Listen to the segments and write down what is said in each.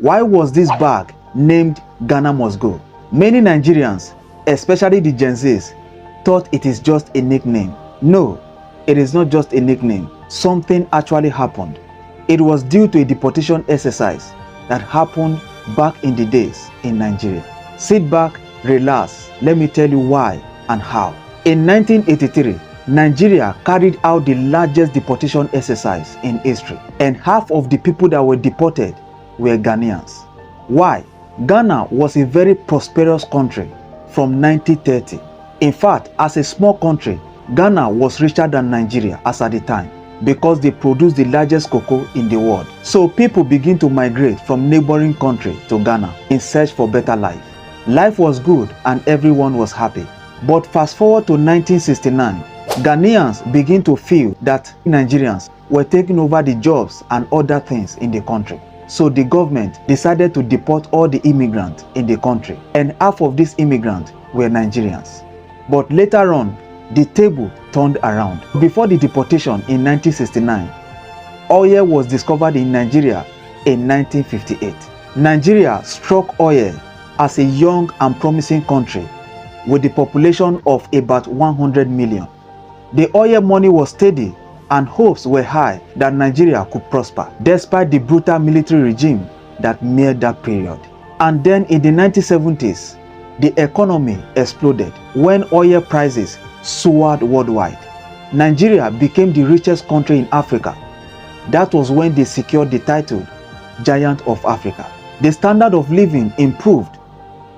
Why was this bag named Ghana Must Go? Many Nigerians, especially the Gen Zs, thought it is just a nickname. No, it is not just a nickname. Something actually happened. It was due to a deportation exercise that happened back in the days in Nigeria. Sit back, relax, let me tell you why and how. In 1983, Nigeria carried out the largest deportation exercise in history, and half of the people that were deported were Ghanaians. Why? Ghana was a very prosperous country from 1930. In fact, as a small country, Ghana was richer than Nigeria as at the time, because they produced the largest cocoa in the world. So people begin to migrate from neighboring country to Ghana in search for better life. Life was good and everyone was happy. But fast forward to 1969, Ghanaians begin to feel that Nigerians were taking over the jobs and other things in the country. So the government decided to deport all the immigrants in the country, and half of these immigrants were Nigerians. But later on, the table turned around. Before the deportation in 1969, oil was discovered in Nigeria in 1958. Nigeria struck oil as a young and promising country with the population of about 100 million. The oil money was steady and hopes were high that Nigeria could prosper despite the brutal military regime that made that period. And then in the 1970s, the economy exploded when oil prices soared worldwide. Nigeria became the richest country in Africa. That was when they secured the title Giant of Africa. The standard of living improved,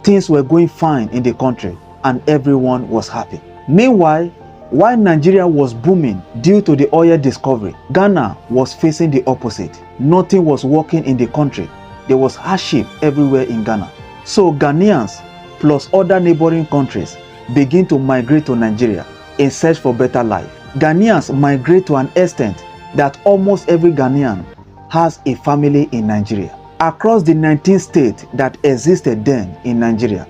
things were going fine in the country, and everyone was happy. Meanwhile, while Nigeria was booming due to the oil discovery, Ghana was facing the opposite. Nothing was working in the country. There was hardship everywhere in Ghana. So Ghanaians plus other neighboring countries begin to migrate to Nigeria in search for better life. Ghanaians migrate to an extent that almost every Ghanaian has a family in Nigeria. Across the 19 states that existed then in Nigeria,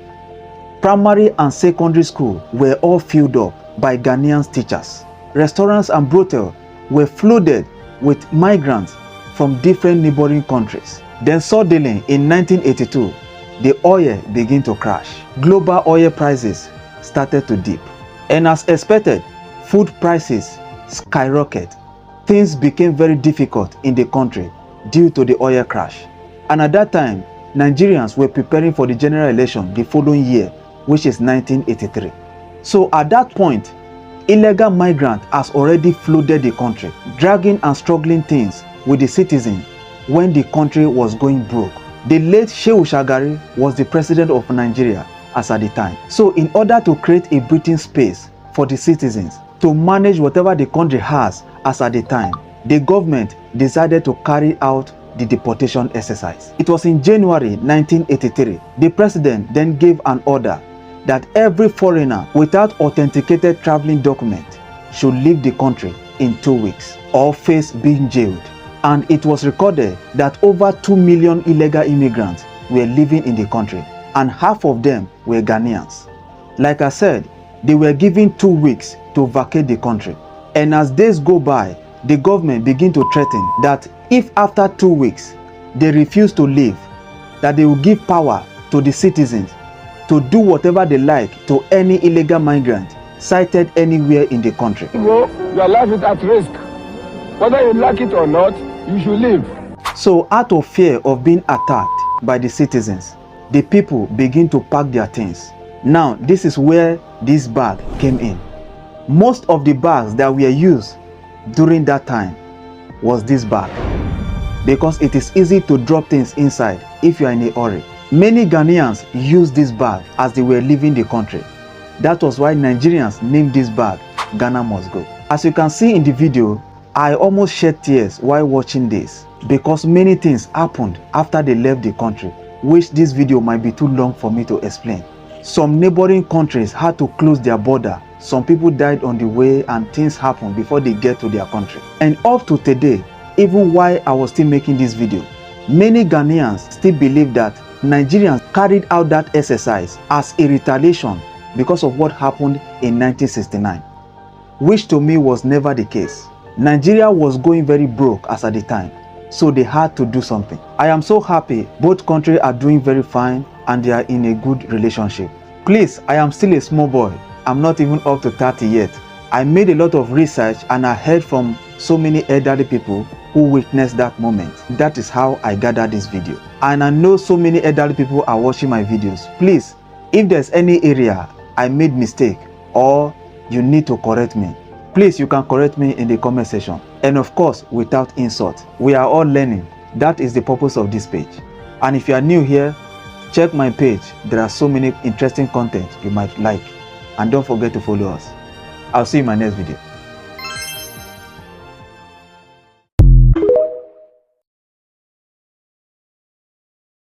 primary and secondary school were all filled up by Ghanaian teachers. Restaurants and brothels were flooded with migrants from different neighboring countries. Then suddenly in 1982, the oil began to crash. Global oil prices started to dip. And as expected, food prices skyrocketed. Things became very difficult in the country due to the oil crash. And at that time, Nigerians were preparing for the general election the following year, which is 1983. So at that point, illegal migrants has already flooded the country, dragging and struggling things with the citizens when the country was going broke. The late Shehu Shagari was the president of Nigeria as at the time. So in order to create a breathing space for the citizens to manage whatever the country has as at the time, the government decided to carry out the deportation exercise. It was in January 1983. The president then gave an order that every foreigner without authenticated traveling document should leave the country in 2 weeks or face being jailed. And it was recorded that over 2 million illegal immigrants were living in the country, and half of them were Ghanaians. Like I said, they were given 2 weeks to vacate the country. And as days go by, the government began to threaten that if after 2 weeks they refuse to leave, that they will give power to the citizens to do whatever they like to any illegal migrant sighted anywhere in the country. Your life is at risk. Whether you like it or not, you should leave. So out of fear of being attacked by the citizens, the people begin to pack their things. Now, this is where this bag came in. Most of the bags that were used during that time was this bag, because it is easy to drop things inside if you are in a hurry. Many Ghanaians used this bag as they were leaving the country. That was why Nigerians named this bag Ghana Must Go. As you can see in the video, I almost shed tears while watching this, because many things happened after they left the country, which this video might be too long for me to explain. Some neighboring countries had to close their border. Some people died on the way, and things happened before they get to their country. And up to today, even while I was still making this video, many Ghanaians still believe that Nigerians carried out that exercise as a retaliation because of what happened in 1969, which to me was never the case. Nigeria was going very broke as at the time. so they had to do something. I am so happy both countries are doing very fine and they are in a good relationship. Please, I am still a small boy. I'm not even up to 30 yet. I made a lot of research and I heard from so many elderly people who witnessed that moment. That is how I gathered this video. And I know so many elderly people are watching my videos. Please, if there's any area I made mistake or you need to correct me, please, you can correct me in the comment section. And of course, without insult. We are all learning. That is the purpose of this page. And if you are new here, check my page. There are so many interesting content you might like. And don't forget to follow us. I'll see you in my next video.